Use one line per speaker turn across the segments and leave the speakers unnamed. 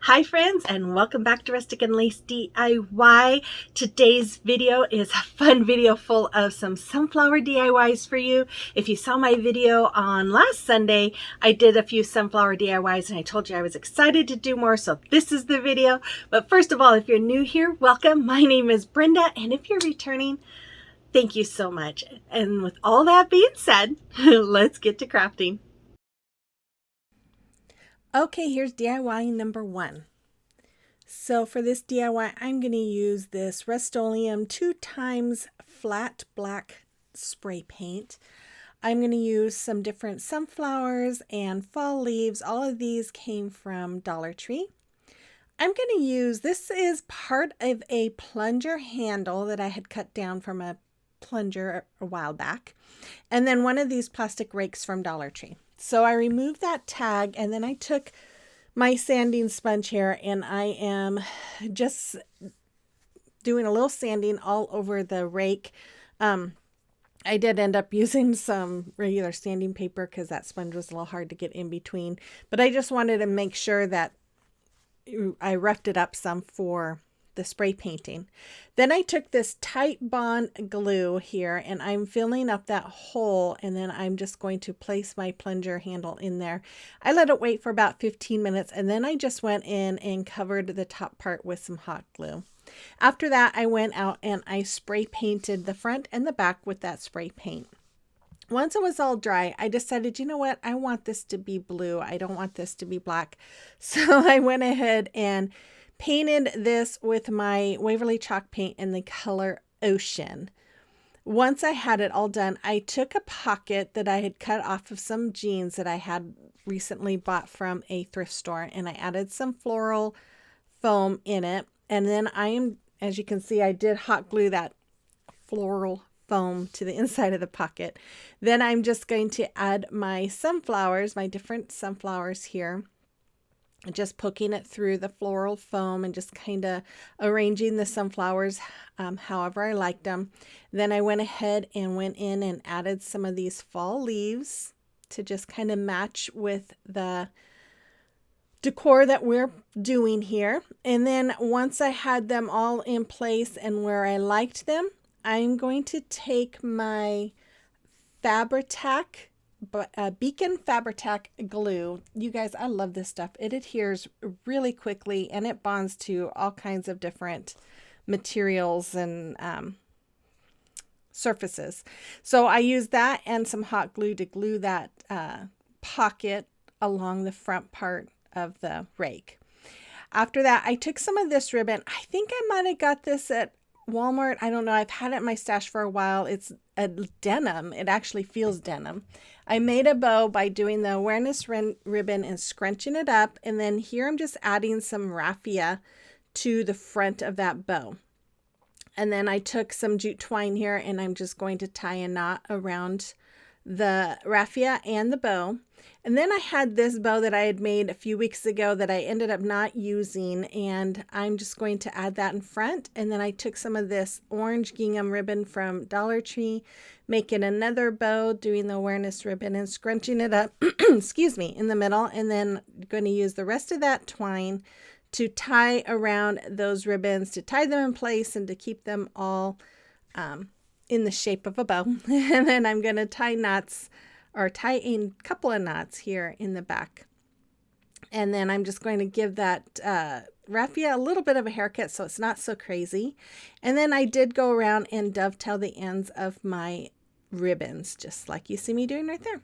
Hi friends, and welcome back to Rustic and Lace DIY. Today's video is a fun video full of some sunflower DIYs for you. If you saw my video on last Sunday, I did a few sunflower DIYs and I told you I was excited to do more, so this is the video. But first of all, if you're new here, welcome. My name is Brenda, and if you're returning, thank you so much. And with all that being said, let's get to crafting. Okay, here's DIY number 1. So for this DIY, I'm going to use this Rustoleum 2x flat black spray paint. I'm going to use some different sunflowers and fall leaves. All of these came from Dollar Tree. I'm going to use, this is part of a plunger handle that I had cut down from a plunger a while back. And then one of these plastic rakes from Dollar Tree. So I removed that tag, and then I took my sanding sponge here and I am just doing a little sanding all over the rake. I did end up using some regular sanding paper because that sponge was a little hard to get in between, but I just wanted to make sure that I roughed it up some for the spray painting. Then I took this Titebond glue here and I'm filling up that hole, and then I'm just going to place my plunger handle in there. I let it wait for about 15 minutes and then I just went in and covered the top part with some hot glue. After that, I went out and I spray painted the front and the back with that spray paint. Once it was all dry, I decided, you know what, I want this to be blue. I don't want this to be black. So I went ahead and painted this with my Waverly chalk paint in the color Ocean. Once I had it all done, I took a pocket that I had cut off of some jeans that I had recently bought from a thrift store, and I added some floral foam in it. And then as you can see, I did hot glue that floral foam to the inside of the pocket. Then I'm just going to add my sunflowers, my different sunflowers here. Just poking it through the floral foam and just kind of arranging the sunflowers however I liked them. Then I went ahead and went in and added some of these fall leaves to just kind of match with the decor that we're doing here. And then once I had them all in place and where I liked them, I'm going to take my Beacon Fabri-Tac glue. You guys, I love this stuff. It adheres really quickly and it bonds to all kinds of different materials and surfaces. So I used that and some hot glue to glue that pocket along the front part of the rake. After that, I took some of this ribbon. I think I might have got this at Walmart. I don't know. I've had it in my stash for a while. It's a denim. It actually feels denim. I made a bow by doing the awareness ribbon and scrunching it up. And then here I'm just adding some raffia to the front of that bow. And then I took some jute twine here and I'm just going to tie a knot around the raffia and the bow. And then I had this bow that I had made a few weeks ago that I ended up not using, and I'm just going to add that in front. And then I took some of this orange gingham ribbon from Dollar Tree, making another bow, doing the awareness ribbon and scrunching it up, excuse me, in the middle, and then going to use the rest of that twine to tie around those ribbons, to tie them in place and to keep them all in the shape of a bow. And then I'm going to tie knots, or tie a couple of knots here in the back. And then I'm just going to give that raffia a little bit of a haircut so it's not so crazy. And then I did go around and dovetail the ends of my ribbons, just like you see me doing right there.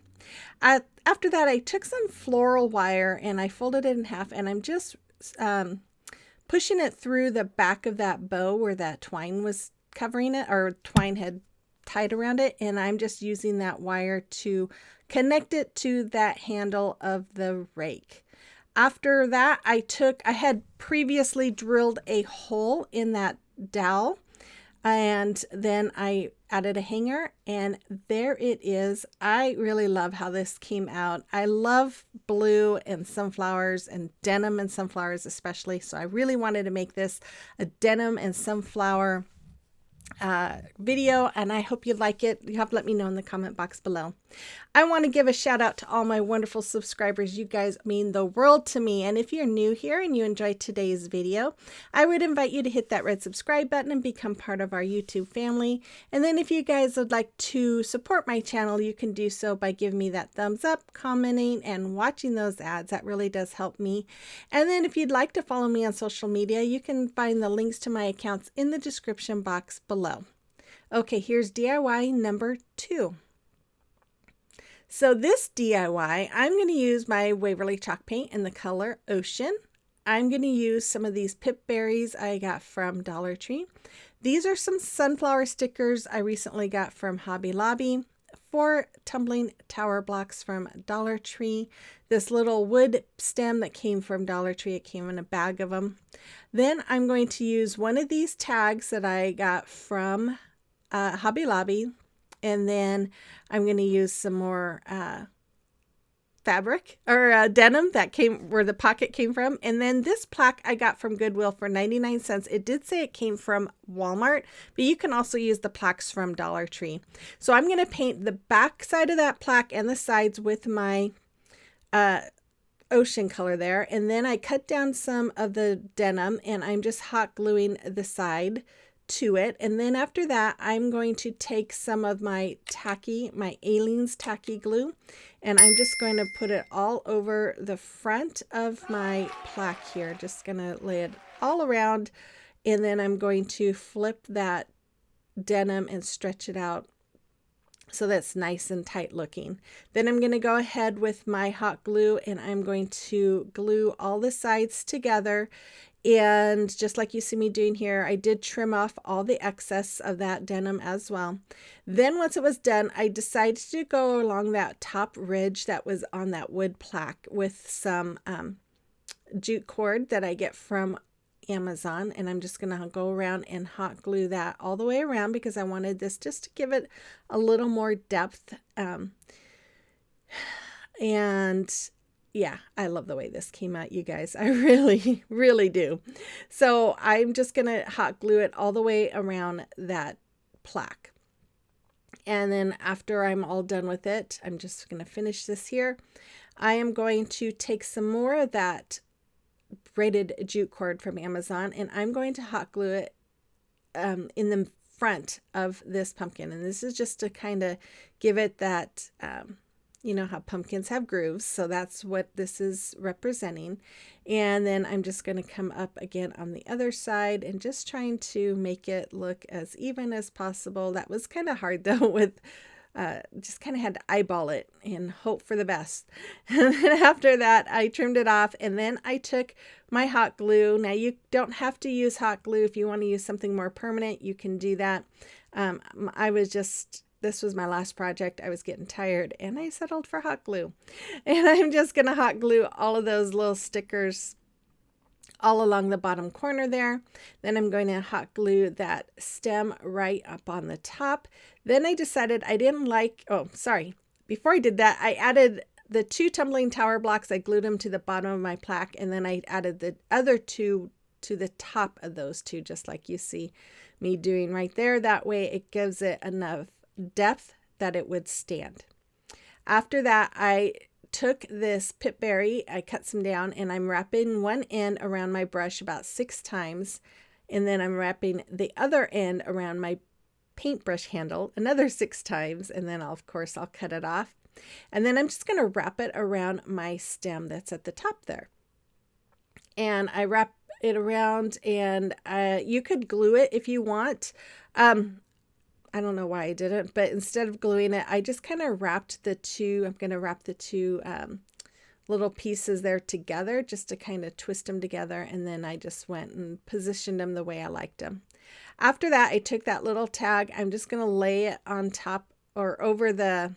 After that, I took some floral wire and I folded it in half, and I'm just pushing it through the back of that bow where that twine was covering it, or twine had tied around it, and I'm just using that wire to connect it to that handle of the rake. After that, I had previously drilled a hole in that dowel, and then I added a hanger, and there it is. I really love how this came out. I love blue and sunflowers and denim and sunflowers especially, so I really wanted to make this a denim and sunflower video, and I hope you like it. You have to let me know in the comment box below. I want to give a shout out to all my wonderful subscribers. You guys mean the world to me. And if you're new here and you enjoyed today's video, I would invite you to hit that red subscribe button and become part of our YouTube family. And then if you guys would like to support my channel, you can do so by giving me that thumbs up, commenting, and watching those ads. That really does help me. And then if you'd like to follow me on social media, you can find the links to my accounts in the description box below. Okay, here's DIY number 2. So this DIY, I'm going to use my Waverly chalk paint in the color Ocean. I'm going to use some of these pip berries I got from Dollar Tree. These are some sunflower stickers I recently got from Hobby Lobby. 4 tumbling tower blocks from Dollar Tree. This little wood stem that came from Dollar Tree. It came in a bag of them. Then I'm going to use one of these tags that I got from Hobby Lobby. And then I'm going to use some more fabric or denim that came where the pocket came from. And then this plaque I got from Goodwill for 99 cents. It did say it came from Walmart, but you can also use the plaques from Dollar Tree. So I'm going to paint the back side of that plaque and the sides with my ocean color there. And then I cut down some of the denim and I'm just hot gluing the side to it. And then after that, I'm going to take some of my Aleene's tacky glue, and I'm just going to put it all over the front of my plaque here. Just going to lay it all around, and then I'm going to flip that denim and stretch it out so that's nice and tight looking. Then I'm going to go ahead with my hot glue and I'm going to glue all the sides together. And just like you see me doing here, I did trim off all the excess of that denim as well. Then once it was done, I decided to go along that top ridge that was on that wood plaque with some jute cord that I get from Amazon, and I'm just gonna go around and hot glue that all the way around because I wanted this just to give it a little more depth. And yeah, I love the way this came out, you guys. I really, really do. So I'm just gonna hot glue it all the way around that plaque. And then after I'm all done with it, I'm just gonna finish this here. I am going to take some more of that braided jute cord from Amazon, and I'm going to hot glue it in the front of this pumpkin. And this is just to kind of give it that, you know how pumpkins have grooves, so that's what this is representing. And then I'm just going to come up again on the other side and just trying to make it look as even as possible. That was kind of hard though, with just kind of had to eyeball it and hope for the best. And then after that, I trimmed it off, and then I took my hot glue. Now you don't have to use hot glue. If you want to use something more permanent, you can do that. This was my last project. I was getting tired and I settled for hot glue. And I'm just going to hot glue all of those little stickers all along the bottom corner there. Then I'm going to hot glue that stem right up on the top. Then I decided I didn't like, before I did that, I added the 2 tumbling tower blocks. I glued them to the bottom of my plaque, and then I added the other 2 to the top of those 2, just like you see me doing right there. That way it gives it enough depth that it would stand. After that, I took this pip berry, I cut some down, and I'm wrapping one end around my brush about 6 times, and then I'm wrapping the other end around my paintbrush handle another 6 times, and then of course I'll cut it off. And then I'm just going to wrap it around my stem that's at the top there. And I wrap it around, and you could glue it if you want. I don't know why I didn't, but instead of gluing it, I just kind of wrapped the 2, I'm going to wrap the 2 little pieces there together just to kind of twist them together. And then I just went and positioned them the way I liked them. After that, I took that little tag. I'm just going to lay it on top or over the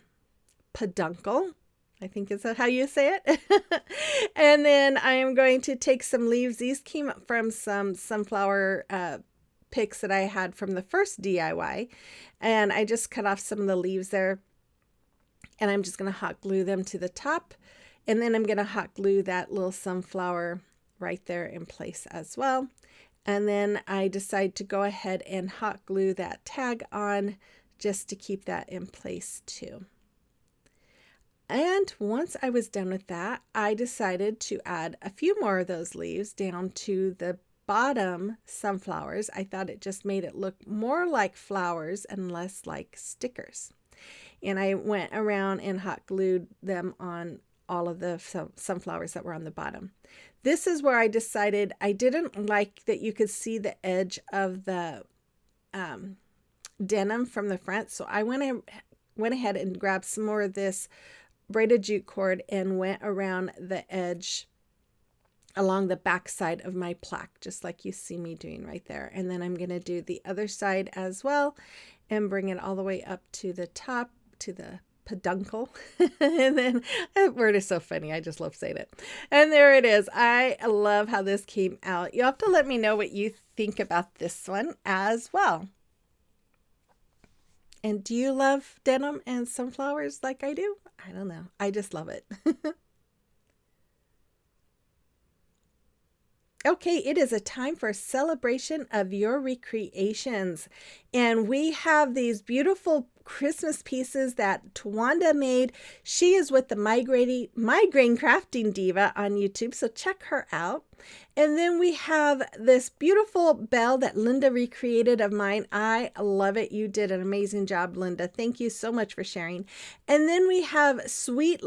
peduncle. I think is how you say it. And then I am going to take some leaves. These came from some sunflower picks that I had from the first DIY, and I just cut off some of the leaves there, and I'm just going to hot glue them to the top, and then I'm going to hot glue that little sunflower right there in place as well. And then I decide to go ahead and hot glue that tag on just to keep that in place too. And once I was done with that, I decided to add a few more of those leaves down to the bottom sunflowers. I thought it just made it look more like flowers and less like stickers. And I went around and hot glued them on all of the sunflowers that were on the bottom. This is where I decided I didn't like that you could see the edge of the denim from the front. So I went ahead and grabbed some more of this braided jute cord and went around the edge along the back side of my plaque, just like you see me doing right there. And then I'm going to do the other side as well and bring it all the way up to the top, to the peduncle. And then that word is so funny. I just love saying it. And there it is. I love how this came out. You'll have to let me know what you think about this one as well. And do you love denim and sunflowers like I do? I don't know. I just love it. Okay, it is a time for a celebration of your recreations. And we have these beautiful Christmas pieces that Tawanda made. She is with the Migraine Crafting Diva on YouTube, so check her out. And then we have this beautiful bell that Linda recreated of mine. I love it. You did an amazing job, Linda. Thank you so much for sharing. And then we have sweet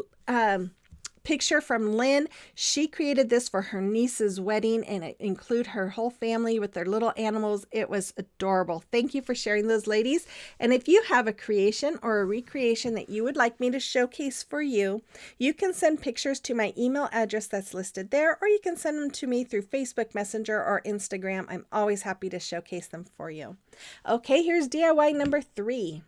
picture from Lynn. She created this for her niece's wedding, and it include her whole family with their little animals. It was adorable. Thank you for sharing those, ladies. And if you have a creation or a recreation that you would like me to showcase for you, you can send pictures to my email address that's listed there, or you can send them to me through Facebook Messenger or Instagram. I'm always happy to showcase them for you. Okay, here's DIY number 3.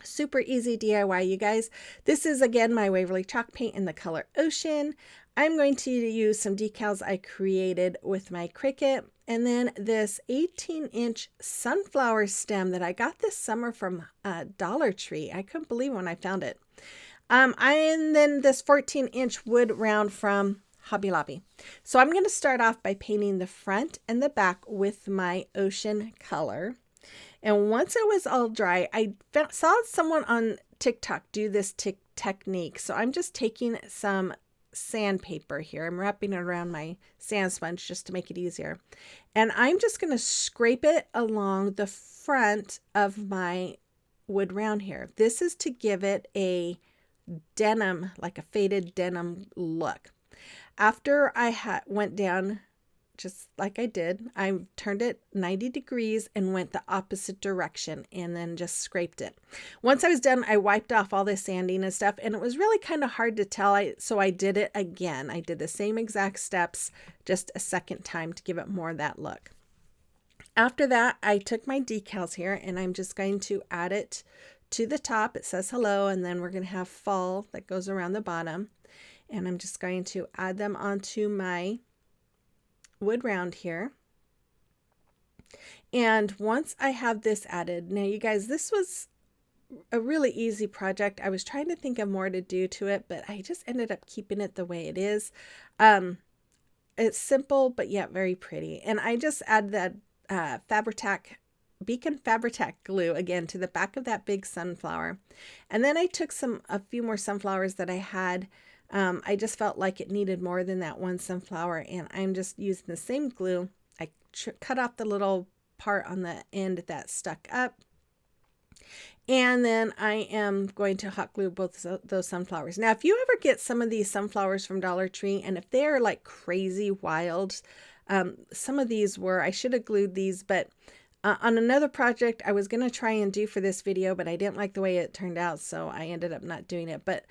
Super easy DIY, you guys. This is again my Waverly chalk paint in the color Ocean. I'm going to use some decals I created with my Cricut, and then this 18-inch sunflower stem that I got this summer from Dollar Tree. I couldn't believe when I found it. And then this 14-inch wood round from Hobby Lobby. So I'm going to start off by painting the front and the back with my Ocean color. And once it was all dry, I saw someone on TikTok do this technique. So I'm just taking some sandpaper here. I'm wrapping it around my sand sponge just to make it easier. And I'm just going to scrape it along the front of my wood round here. This is to give it a denim, like a faded denim look. After I went down just like I did, I turned it 90 degrees and went the opposite direction and then just scraped it. Once I was done, I wiped off all the sanding and stuff, and it was really kind of hard to tell, so I did it again. I did the same exact steps just a second time to give it more of that look. After that, I took my decals here and I'm just going to add it to the top. It says hello, and then we're going to have fall that goes around the bottom. And I'm just going to add them onto my wood round here. And once I have this added, now you guys, this was a really easy project. I was trying to think of more to do to it, but I just ended up keeping it the way it is. It's simple, but yet very pretty. And I just add that Beacon Fabri-Tac glue again to the back of that big sunflower. And then I took a few more sunflowers that I had. I just felt like it needed more than that one sunflower, and I'm just using the same glue. I cut off the little part on the end that stuck up, and then I am going to hot glue both those sunflowers. Now, if you ever get some of these sunflowers from Dollar Tree, and if they're like crazy wild, some of these were, I should have glued these, but on another project I was going to try and do for this video, but I didn't like the way it turned out, so I ended up not doing it. But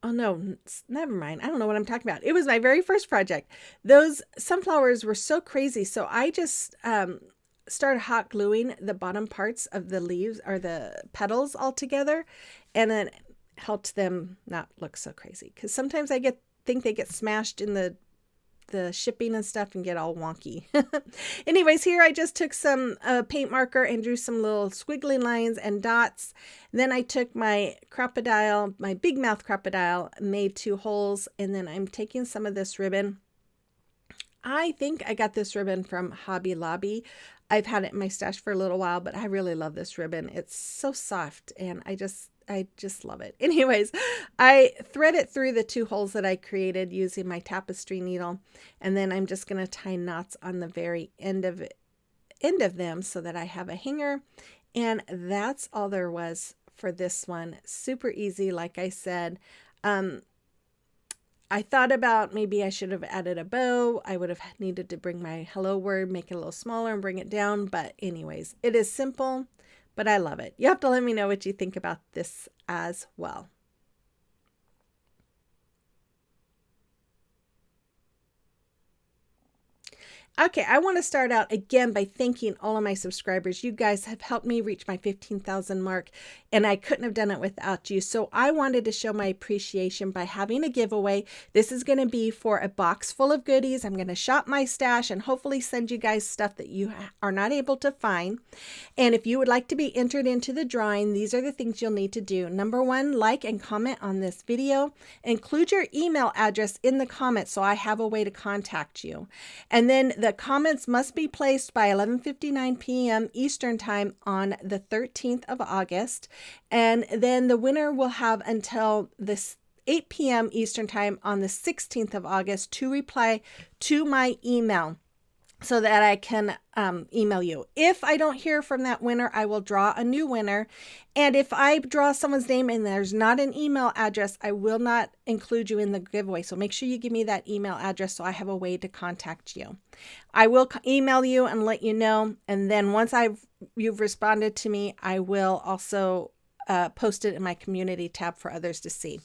oh no, never mind. I don't know what I'm talking about. It was my very first project. Those sunflowers were so crazy. So I just started hot gluing the bottom parts of the leaves or the petals all together, and then helped them not look so crazy. Because sometimes I think they get smashed in the shipping and stuff and get all wonky. Anyways, here I just took some paint marker and drew some little squiggly lines and dots. And then I took my crocodile, my big mouth crocodile, made 2 holes, and then I'm taking some of this ribbon. I think I got this ribbon from Hobby Lobby. I've had it in my stash for a little while, but I really love this ribbon. It's so soft and I just love it. Anyways, I thread it through the 2 holes that I created using my tapestry needle. And then I'm just going to tie knots on the very end of them so that I have a hanger. And that's all there was for this one. Super easy, like I said. I thought about maybe I should have added a bow. I would have needed to bring my hello word, make it a little smaller and bring it down. But anyways, it is simple, but I love it. You have to let me know what you think about this as well. Okay, I want to start out again by thanking all of my subscribers. You guys have helped me reach my 15,000 mark, and I couldn't have done it without you. So I wanted to show my appreciation by having a giveaway. This is going to be for a box full of goodies. I'm going to shop my stash and hopefully send you guys stuff that you are not able to find. And if you would like to be entered into the drawing, these are the things you'll need to do. Number 1, like and comment on this video. Include your email address in the comments so I have a way to contact you. And then the comments must be placed by 11:59 p.m. Eastern Time on the 13th of August. And then the winner will have until this 8 p.m. Eastern Time on the 16th of August to reply to my email so that I can email you. If I don't hear from that winner, I will draw a new winner. And if I draw someone's name and there's not an email address, I will not include you in the giveaway. So make sure you give me that email address so I have a way to contact you. I will email you and let you know. And then once you've responded to me, I will also post it in my community tab for others to see.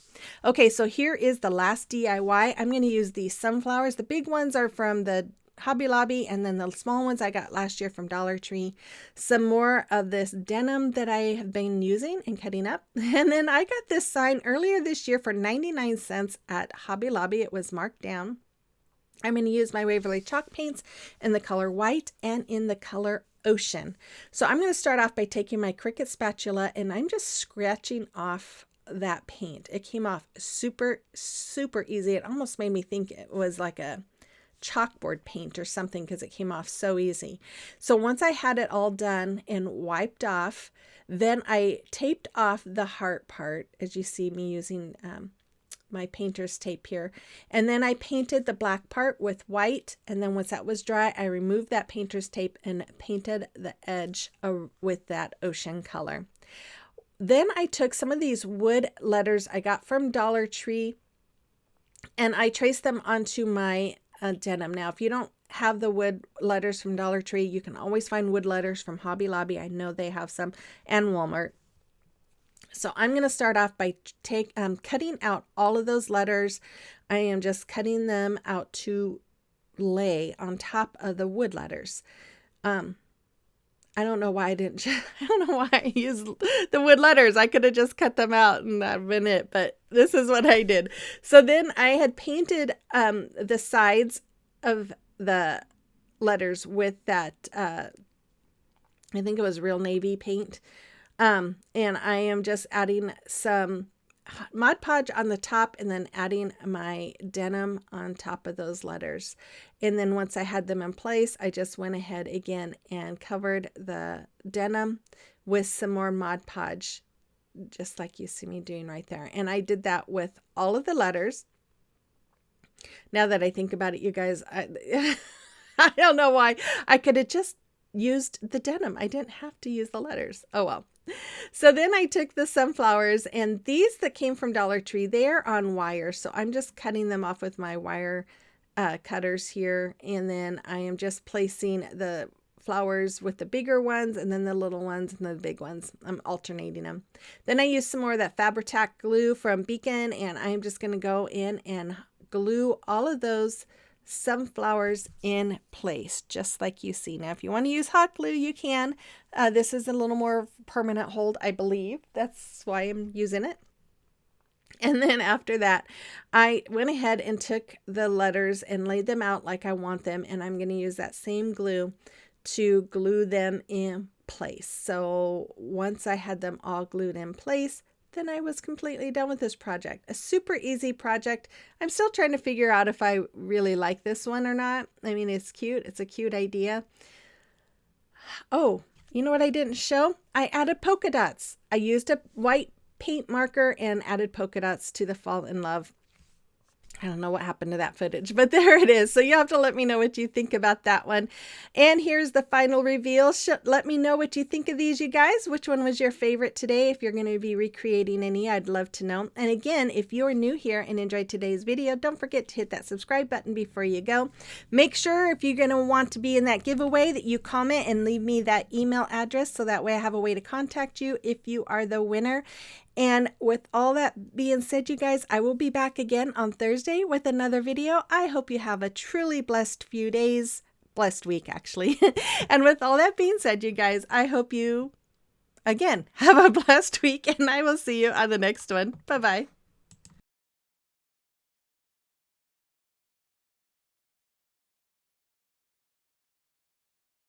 Okay, so here is the last DIY. I'm going to use these sunflowers. The big ones are from the Hobby Lobby, and then the small ones I got last year from Dollar Tree. Some more of this denim that I have been using and cutting up. And then I got this sign earlier this year for 99 cents at Hobby Lobby. It was marked down. I'm going to use my Waverly chalk paints in the color white and in the color ocean. So I'm going to start off by taking my Cricut spatula and I'm just scratching off that paint. It came off super, super easy. It almost made me think it was like a chalkboard paint or something because it came off so easy. So once I had it all done and wiped off, then I taped off the heart part, as you see me using my painter's tape here. And then I painted the black part with white. And then once that was dry, I removed that painter's tape and painted the edge with that ocean color. Then I took some of these wood letters I got from Dollar Tree and I traced them onto my denim. Now, if you don't have the wood letters from Dollar Tree, you can always find wood letters from Hobby Lobby. I know they have some, and Walmart. So I'm going to start off by cutting out all of those letters. I am just cutting them out to lay on top of the wood letters. I don't know why I didn't. I don't know why I used the wood letters. I could have just cut them out and that'd been it. But this is what I did. So then I had painted the sides of the letters with that. I think it was real navy paint. And I am just adding some Mod Podge on the top and then adding my denim on top of those letters. And then once I had them in place, I just went ahead again and covered the denim with some more Mod Podge, just like you see me doing right there. And I did that with all of the letters. Now that I think about it, you guys, I don't know why. I could have just used the denim. I didn't have to use the letters. Oh well. So then I took the sunflowers, and these that came from Dollar Tree, they are on wire. So I'm just cutting them off with my wire cutters here. And then I am just placing the flowers with the bigger ones and then the little ones and the big ones. I'm alternating them. Then I used some more of that Fabri-Tac glue from Beacon, and I'm just going to go in and glue all of those sunflowers in place, just like you see. Now, if you want to use hot glue, you can. This is a little more permanent hold, I believe. That's why I'm using it. And then after that, I went ahead and took the letters and laid them out like I want them. And I'm going to use that same glue to glue them in place. So once I had them all glued in place, then I was completely done with this project. A super easy project. I'm still trying to figure out if I really like this one or not. I mean, it's cute. It's a cute idea. Oh, you know what I didn't show? I added polka dots. I used a white paint marker and added polka dots to the Fall in Love. I don't know what happened to that footage, but there it is. So you have to let me know what you think about that one. And here's the final reveal. Let me know what you think of these, you guys. Which one was your favorite today? If you're going to be recreating any, I'd love to know. And again, if you're new here and enjoyed today's video, don't forget to hit that subscribe button before you go. Make sure if you're going to want to be in that giveaway that you comment and leave me that email address so that way I have a way to contact you if you are the winner. And with all that being said, you guys, I will be back again on Thursday with another video. I hope you have a truly blessed few days, blessed week actually. And with all that being said, you guys, I hope you, again, have a blessed week, and I will see you on the next one. Bye-bye.